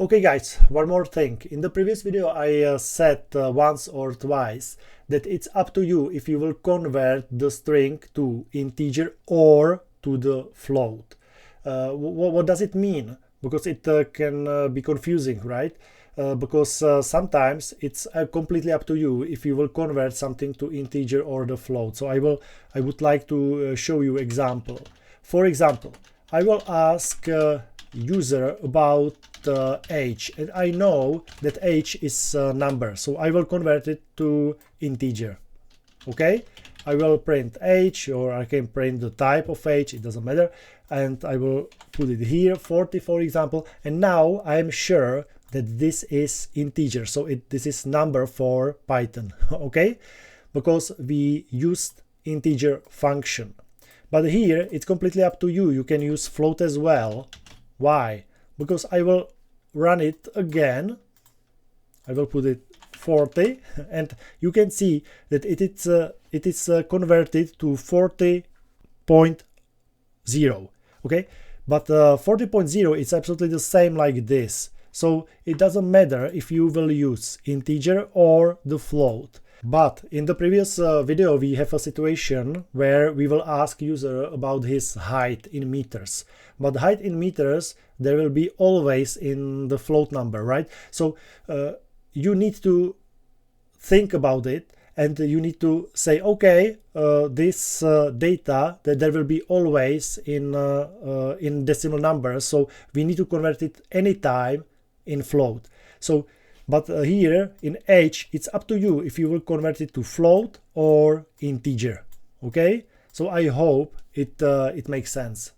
Okay guys, one more thing. In the previous video I said once or twice that it's up to you if you will convert the string to integer or to the float. What does it mean? Because it can be confusing, right? Because sometimes it's completely up to you if you will convert something to integer or the float. So I would like to show you example. For example, I will ask user about age, and I know that age is a number, so I will convert it to integer. Okay, I will print age, or I can print the type of age, it doesn't matter, and I will put it here, 40 for example, and now I am sure that this is integer, so this is number for Python. Okay, because we used integer function. But here it's completely up to you. You can use float as well. Why? Because I will run it again. I will put it 40, and you can see that it is converted to 40.0. Okay, but 40.0 is absolutely the same like this. So it doesn't matter if you will use integer or the float. But in the previous video we have a situation where we will ask user about his height in meters. But height in meters there will be always in the float number, right? So you need to think about it, and you need to say, okay, this data that there will be always in decimal numbers, so we need to convert it anytime in float. So but here in age it's up to you if you will convert it to float or integer. Okay, so I hope it makes sense.